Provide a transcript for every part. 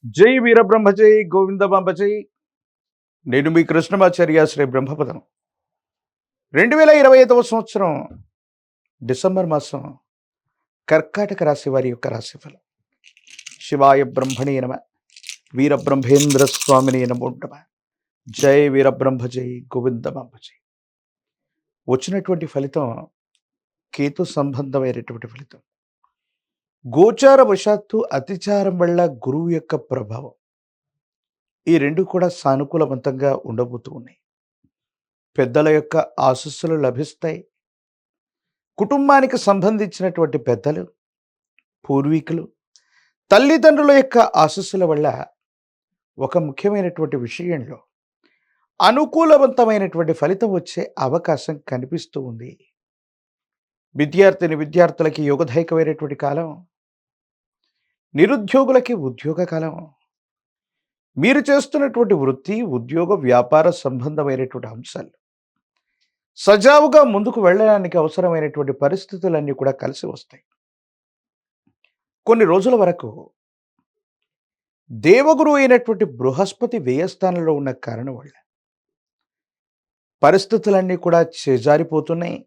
జై వీరబ్రహ్మ జై గోవిందమాంబ జై. నేను మీ కృష్ణమాచార్య శ్రీ బ్రహ్మపదం. 2025వ సంవత్సరం డిసెంబర్ మాసం కర్కాటక రాశి వారి యొక్క రాశిఫలం. శివాయ బ్రహ్మణే నమ, వీరబ్రహ్మేంద్ర స్వామిని నమో నమ. జై వీరబ్రహ్మ జై గోవిందమాంబ జై. వచ్చినటువంటి ఫలితం కేతు సంబంధమైనటువంటి ఫలితం. గోచార వశాత్తు అతిచారం వల్ల గురువు యొక్క ప్రభావం, ఈ రెండు కూడా సానుకూలవంతంగా ఉండబోతూ ఉన్నాయి. పెద్దల యొక్క ఆశీస్సులు లభిస్తాయి. కుటుంబానికి సంబంధించినటువంటి పెద్దలు, పూర్వీకులు, తల్లిదండ్రుల యొక్క ఆశీస్సుల వల్ల ఒక ముఖ్యమైనటువంటి విషయంలో అనుకూలవంతమైనటువంటి ఫలితం వచ్చే అవకాశం కనిపిస్తూ ఉంది. విద్యార్థులకి యోగదాయకమైనటువంటి కాలం, నిరుద్యోగులకి ఉద్యోగ కాలం, మీరు చేస్తున్నటువంటి వృత్తి, ఉద్యోగ, వ్యాపార సంబంధమైనటువంటి అంశాలు సజావుగా ముందుకు వెళ్ళడానికి అవసరమైనటువంటి పరిస్థితులన్నీ కూడా కలిసి వస్తాయి. కొన్ని రోజుల వరకు దేవగురు అయినటువంటి బృహస్పతి వ్యయస్థానంలో ఉన్న కారణం వల్ల పరిస్థితులన్నీ కూడా చేజారిపోతున్నాయి.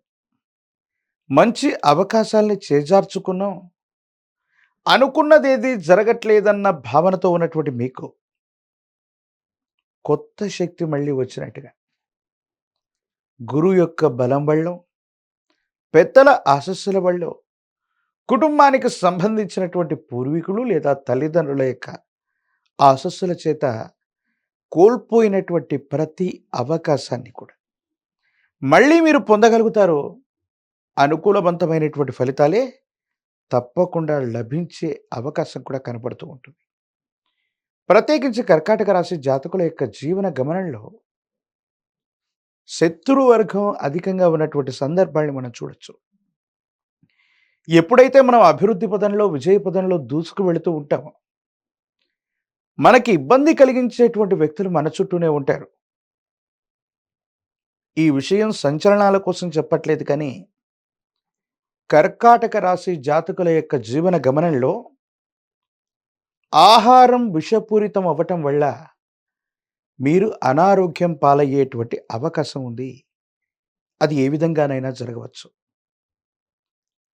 మంచి అవకాశాలని చేజార్చుకున్నాం. అనుకున్నదేది జరగట్లేదన్న భావనతో ఉన్నటువంటి మీకు కొత్త శక్తి మళ్ళీ వచ్చినట్టుగా గురువు యొక్క బలం వల్ల, పెద్దల ఆశస్సుల వల్ల, కుటుంబానికి సంబంధించినటువంటి పూర్వీకులు లేదా తల్లిదండ్రుల యొక్క ఆశస్సుల చేత కోల్పోయినటువంటి ప్రతి అవకాశాన్ని కూడా మళ్ళీ మీరు పొందగలుగుతారు. అనుకూలవంతమైనటువంటి ఫలితాలే తప్పకుండా లభించే అవకాశం కూడా కనపడుతూ ఉంటుంది. ప్రత్యేకించి కర్కాటక రాశి జాతకుల యొక్క జీవన గమనంలో శత్రు వర్గం అధికంగా ఉన్నటువంటి సందర్భాన్ని మనం చూడొచ్చు. ఎప్పుడైతే మనం అభివృద్ధి పదంలో, విజయ పదంలో దూసుకు వెళుతూ ఉంటామో, మనకి ఇబ్బంది కలిగించేటువంటి వ్యక్తులు మన చుట్టూనే ఉంటారు. ఈ విషయం సంచలనాల కోసం చెప్పట్లేదు, కానీ కర్కాటక రాశి జాతకుల యొక్క జీవన గమనంలో ఆహారం విషపూరితం అవ్వటం వల్ల మీరు అనారోగ్యం పాలయ్యేటువంటి అవకాశం ఉంది. అది ఏ విధంగానైనా జరగవచ్చు.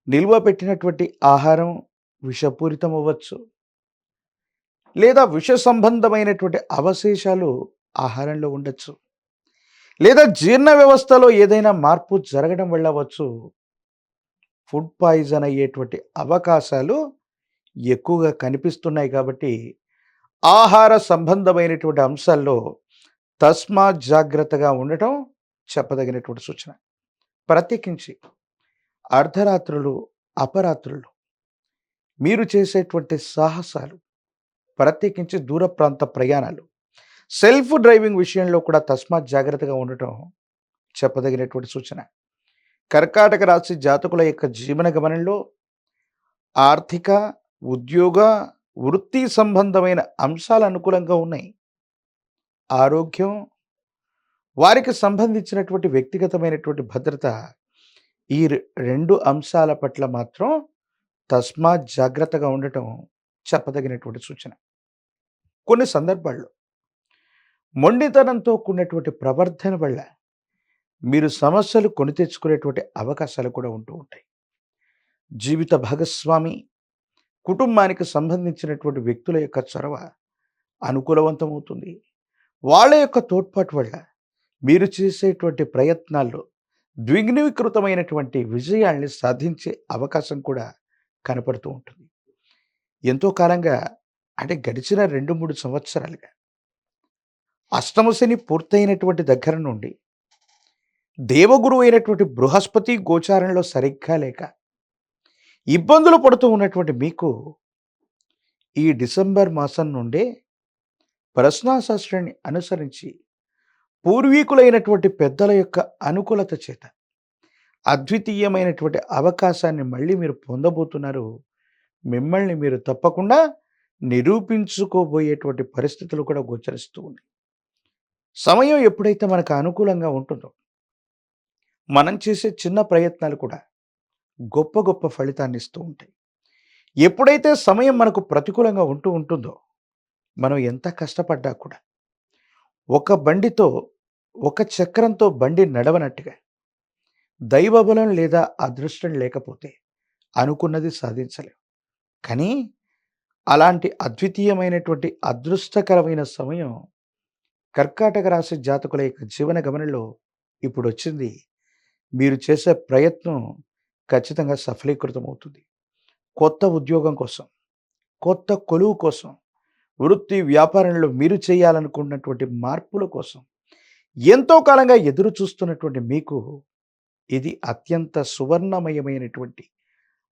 నిల్వ పెట్టినటువంటి ఆహారం విషపూరితం అవ్వచ్చు, లేదా విష సంబంధమైనటువంటి అవశేషాలు ఆహారంలో ఉండొచ్చు, లేదా జీర్ణ వ్యవస్థలో ఏదైనా మార్పు జరగడం వల్ల అవ్వచ్చు. ఫుడ్ పాయిజన్ అయ్యేటువంటి అవకాశాలు ఎక్కువగా కనిపిస్తున్నాయి. కాబట్టి ఆహార సంబంధమైనటువంటి అంశాల్లో తస్మాత్ జాగ్రత్తగా ఉండటం చెప్పదగినటువంటి సూచన. ప్రత్యేకించి అర్ధరాత్రులు, అపరాత్రులు మీరు చేసేటువంటి సాహసాలు, ప్రత్యేకించి దూర ప్రాంత ప్రయాణాలు, సెల్ఫ్ డ్రైవింగ్ విషయంలో కూడా తస్మాత్ జాగ్రత్తగా ఉండటం చెప్పదగినటువంటి సూచన. కర్కాటక రాశి జాతకుల యొక్క జీవన గమనంలో ఆర్థిక, ఉద్యోగ, వృత్తి సంబంధమైన అంశాలు అనుకూలంగా ఉన్నాయి. ఆరోగ్యం, వారికి సంబంధించినటువంటి వ్యక్తిగతమైనటువంటి భద్రత, ఈ రెండు అంశాల పట్ల మాత్రం తస్మాత్ జాగ్రత్తగా ఉండటం చెప్పదగినటువంటి సూచన. కొన్ని సందర్భాల్లో మొండితనంతో కూడినటువంటి ప్రవర్తన వల్ల మీరు సమస్యలు కొని తెచ్చుకునేటువంటి అవకాశాలు కూడా ఉంటూ ఉంటాయి. జీవిత భాగస్వామి, కుటుంబానికి సంబంధించినటువంటి వ్యక్తుల యొక్క చొరవ అనుకూలవంతమవుతుంది. వాళ్ళ యొక్క తోడ్పాటు వల్ల మీరు చేసేటువంటి ప్రయత్నాల్లో ద్విగ్నీకృతమైనటువంటి విజయాల్ని సాధించే అవకాశం కూడా కనపడుతూ ఉంటుంది. ఎంతో కాలంగా, అంటే గడిచిన 2-3 సంవత్సరాలుగా అష్టమ శని పూర్తయినటువంటి దగ్గర నుండి దేవగురు అయినటువంటి బృహస్పతి గోచారంలో సరిగ్గా లేక ఇబ్బందులు పడుతూ ఉన్నటువంటి మీకు ఈ డిసెంబర్ మాసం నుండే ప్రశ్నాశాస్త్రాన్ని అనుసరించి పూర్వీకులైనటువంటి పెద్దల యొక్క అనుకూలత చేత అద్వితీయమైనటువంటి అవకాశాన్ని మళ్ళీ మీరు పొందబోతున్నారు. మిమ్మల్ని మీరు తప్పకుండా నిరూపించుకోబోయేటువంటి పరిస్థితులు కూడా గోచరిస్తూ ఉన్నాయి. సమయం ఎప్పుడైతే మనకు అనుకూలంగా ఉంటుందో, మనం చేసే చిన్న ప్రయత్నాలు కూడా గొప్ప గొప్ప ఫలితాన్ని ఇస్తూ ఉంటాయి. ఎప్పుడైతే సమయం మనకు ప్రతికూలంగా ఉంటుందో, మనం ఎంత కష్టపడ్డా కూడా ఒక బండితో, ఒక చక్రంతో బండి నడవనట్టుగా దైవబలం లేదా అదృష్టం లేకపోతే అనుకున్నది సాధించలేం. కానీ అలాంటి అద్వితీయమైనటువంటి అదృష్టకరమైన సమయం కర్కాటక రాశి జాతకుల యొక్క జీవన గమనంలో ఇప్పుడొచ్చింది. మీరు చేసే ప్రయత్నం ఖచ్చితంగా సఫలీకృతమవుతుంది. కొత్త ఉద్యోగం కోసం, కొత్త కొలువు కోసం, వృత్తి, వ్యాపారంలో మీరు చేయాలనుకున్నటువంటి మార్పుల కోసం ఎంతో కాలంగా ఎదురు చూస్తున్నటువంటి మీకు ఇది అత్యంత సువర్ణమయమైనటువంటి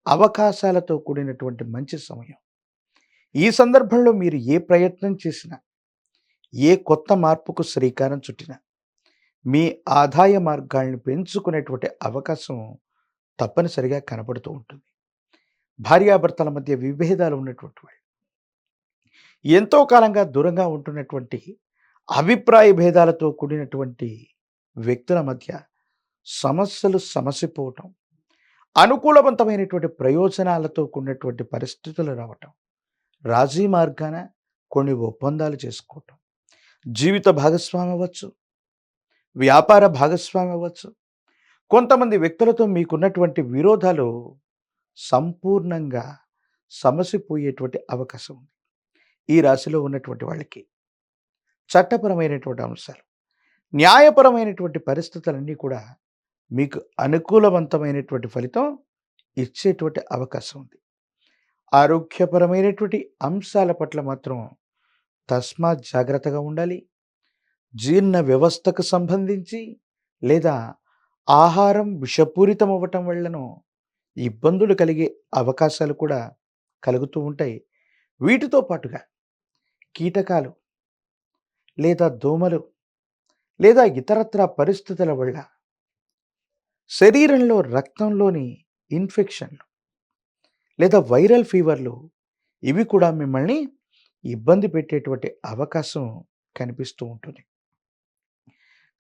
అవకాశాలతో కూడినటువంటి మంచి సమయం. ఈ సందర్భంలో మీరు ఏ ప్రయత్నం చేసినా, ఏ కొత్త మార్పుకు శ్రీకారం చుట్టినా, మీ ఆదాయ మార్గాల్ని పెంచుకునేటువంటి అవకాశం తప్పనిసరిగా కనబడుతూ ఉంటుంది. భార్యాభర్తల మధ్య విభేదాలు ఉన్నటువంటి వాళ్ళు, ఎంతో కాలంగా దూరంగా ఉంటున్నటువంటి అభిప్రాయ భేదాలతో కూడినటువంటి వ్యక్తుల మధ్య సమస్యలు సమసిపోవటం, అనుకూలవంతమైనటువంటి ప్రయోజనాలతో కూడినటువంటి పరిస్థితులు రావటం, రాజీ మార్గాన కొన్ని ఒప్పందాలు చేసుకోవటం, జీవిత భాగస్వామి అవ్వచ్చు, వ్యాపార భాగస్వామి అవ్వచ్చు, కొంతమంది వ్యక్తులతో మీకున్నటువంటి విరోధాలు సంపూర్ణంగా సమసిపోయేటువంటి అవకాశం ఉంది. ఈ రాశిలో ఉన్నటువంటి వాళ్ళకి చట్టపరమైనటువంటి అంశాలు, న్యాయపరమైనటువంటి పరిస్థితులన్నీ కూడా మీకు అనుకూలవంతమైనటువంటి ఫలితం ఇచ్చేటువంటి అవకాశం ఉంది. ఆరోగ్యపరమైనటువంటి అంశాల పట్ల మాత్రం తస్మాత్ జాగ్రత్తగా ఉండాలి. జీర్ణ వ్యవస్థకు సంబంధించి లేదా ఆహారం విషపూరితం అవ్వటం వల్లనో ఇబ్బందులు కలిగే అవకాశాలు కూడా కలుగుతూ ఉంటాయి. వీటితో పాటుగా కీటకాలు లేదా దోమలు లేదా ఇతరత్రా పరిస్థితుల వల్ల శరీరంలో రక్తంలోని ఇన్ఫెక్షన్లు లేదా వైరల్ ఫీవర్లు ఇవి కూడా మిమ్మల్ని ఇబ్బంది పెట్టేటువంటి అవకాశం కనిపిస్తూ ఉంటుంది.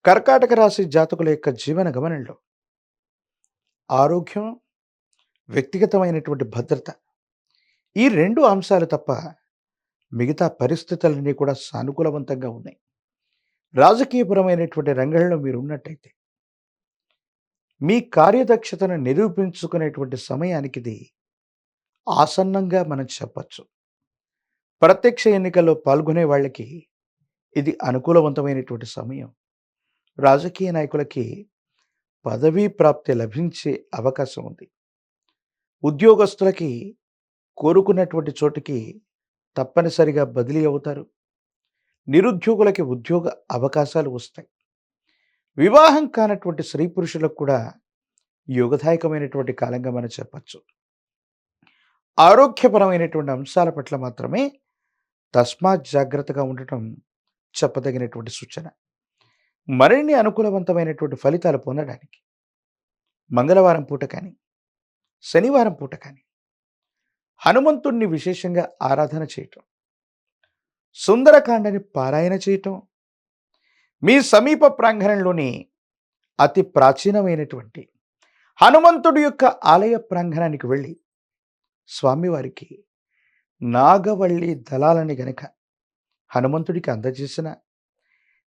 కర్కాటక రాశి జాతకుల యొక్క జీవన గమనంలో ఆరోగ్యం, వ్యక్తిగతమైనటువంటి భద్రత ఈ 2 అంశాలు తప్ప మిగతా పరిస్థితులన్నీ కూడా సానుకూలవంతంగా ఉన్నాయి. రాజకీయపరమైనటువంటి రంగంలో మీరు ఉన్నట్టయితే మీ కార్యదక్షతను నిరూపించుకునేటువంటి సమయానికి ఇది ఆసన్నంగా మనం చెప్పచ్చు. ప్రత్యక్ష ఎన్నికల్లో పాల్గొనే వాళ్ళకి ఇది అనుకూలవంతమైనటువంటి సమయం. రాజకీయ నాయకులకి పదవీ ప్రాప్తి లభించే అవకాశం ఉంది. ఉద్యోగస్తులకి కోరుకున్నటువంటి చోటికి తప్పనిసరిగా బదిలీ అవుతారు. నిరుద్యోగులకి ఉద్యోగ అవకాశాలు వస్తాయి. వివాహం కానటువంటి స్త్రీ పురుషులకు కూడా యోగదాయకమైనటువంటి కాలంగా మనం చెప్పచ్చు. ఆరోగ్యపరమైనటువంటి అంశాల పట్ల మాత్రమే తస్మాత్ జాగ్రత్తగా ఉండటం చెప్పదగినటువంటి సూచన. మరిన్ని అనుకూలవంతమైనటువంటి ఫలితాలు పొందడానికి మంగళవారం పూట కానీ, శనివారం పూట కానీ హనుమంతుణ్ణి విశేషంగా ఆరాధన చేయటం, సుందరకాండని పారాయణ చేయటం, మీ సమీప ప్రాంగణంలోని అతి ప్రాచీనమైనటువంటి హనుమంతుడి యొక్క ఆలయ ప్రాంగణానికి వెళ్ళి స్వామివారికి నాగవల్లి దళాలని గనక హనుమంతుడికి అందజేసిన,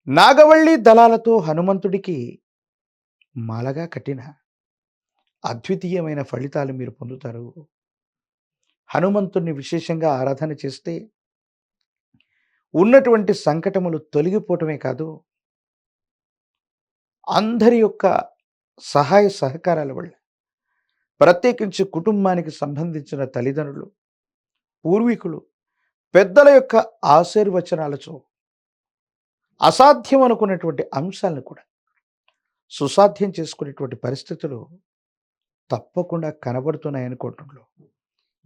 నాగవల్లి దళాలతో హనుమంతుడికి మాలగా కట్టిన అద్వితీయమైన ఫలితాలు మీరు పొందుతారు. హనుమంతుడిని విశేషంగా ఆరాధన చేస్తే ఉన్నటువంటి సంకటములు తొలగిపోవటమే కాదు, అందరి యొక్క సహాయ సహకారాల వల్ల, ప్రత్యేకించి కుటుంబానికి సంబంధించిన తల్లిదండ్రులు, పూర్వీకులు, పెద్దల యొక్క ఆశీర్వచనాలతో అసాధ్యం అనుకున్నటువంటి అంశాలను కూడా సుసాధ్యం చేసుకునేటువంటి పరిస్థితులు తప్పకుండా కనబడుతున్నాయనుకోవటంలో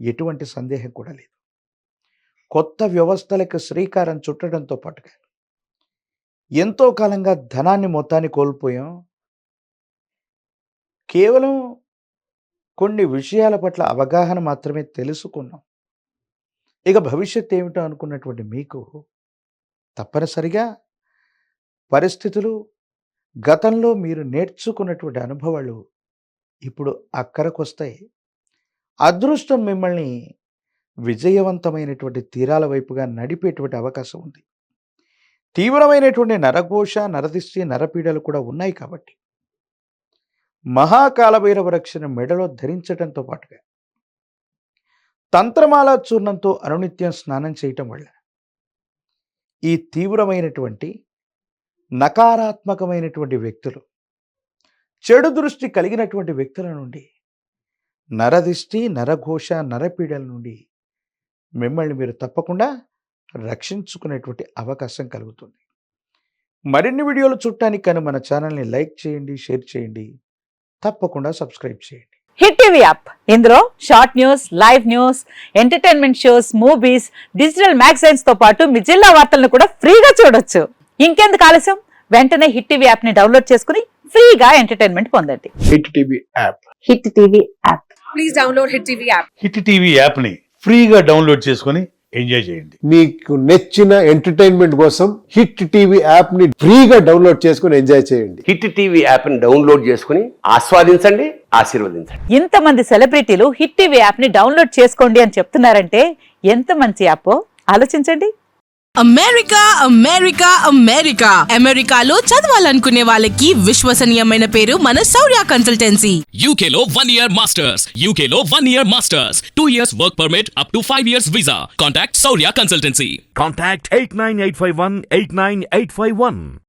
ఎటువంటి సందేహం కూడా లేదు. కొత్త వ్యవస్థలకు శ్రీకారం చుట్టడంతో పాటుగా ఎంతో కాలంగా ధనాన్ని మొత్తాన్ని కోల్పోయాం. కేవలం కొన్ని విషయాల పట్ల అవగాహన మాత్రమే తెలుసుకున్నాం. ఇక భవిష్యత్ ఏమిటో అనుకున్నటువంటి మీకు తప్పనిసరిగా పరిస్థితులు, గతంలో మీరు నేర్చుకున్నటువంటి అనుభవాలు ఇప్పుడు అక్కరకొస్తాయి. అదృష్టం మిమ్మల్ని విజయవంతమైనటువంటి తీరాల వైపుగా నడిపేటువంటి అవకాశం ఉంది. తీవ్రమైనటువంటి నరఘోష, నరదిష్టి, నరపీడలు కూడా ఉన్నాయి కాబట్టి మహాకాలభైరవ రక్షణ మెడలో ధరించడంతో పాటుగా తంత్రమాల చూర్ణంతో అనునిత్యం స్నానం చేయటం వల్ల ఈ తీవ్రమైనటువంటి నకారాత్మకమైనటువంటి వ్యక్తులు, చెడు దృష్టి కలిగినటువంటి వ్యక్తుల నుండి, నరదిష్టి, నరఘోష, నరపీడల నుండి మిమ్మల్ని మీరు తప్పకుండా రక్షించుకునేటువంటి అవకాశం కలుగుతుంది. మరిన్ని వీడియోలు చూడటానికి కానీ మన ఛానల్ని లైక్ చేయండి, షేర్ చేయండి, తప్పకుండా సబ్స్క్రైబ్ చేయండి. హిట్ టీవీ యాప్, ఇందులో short news, live news, entertainment shows, movies, digital magazines తో పాటు మీ జిల్లా వార్తలను కూడా ఫ్రీగా చూడొచ్చు. ఇంకెందుకు ఆలస్యం, వెంటనే హిట్ టీవీ యాప్ ని డౌన్లోడ్ చేసుకుని ఫ్రీగా ఎంటర్టైన్మెంట్ పొందండి. Hit TV app. Hit TV app. Please download hit TV app. Hit TV యాప్ని ఫ్రీగా డౌన్లోడ్ చేసుకొని ఎంజాయ్ చేయండి. మీకు నచ్చిన ఎంటర్టైన్మెంట్ కోసం హిట్ టీవీ యాప్ ని ఫ్రీగా డౌన్లోడ్ చేసుకుని ఎంజాయ్ చేయండి. హిట్ టీవీ యాప్ ని డౌన్లోడ్ చేసుకుని ఆస్వాదించండి, ఆశీర్వదించండి. ఇంతమంది సెలబ్రిటీలు హిట్ టీవీ యాప్ ని డౌన్లోడ్ చేసుకోండి అని చెప్తున్నారంటే ఎంత మంచి యాప్ ఆలోచించండి. అమెరికా అమెరికా అమెరికా అమెరికాలో చదవాలనుకునే వాళ్ళకి విశ్వసనీయమైన పేరు మన శౌర్య కన్సల్టెన్సీ. UK లో 1 year masters. UK లో 1 year masters. 2 years work permit up to 5 years visa. Contact Saurya Consultancy. Contact 89851 89851.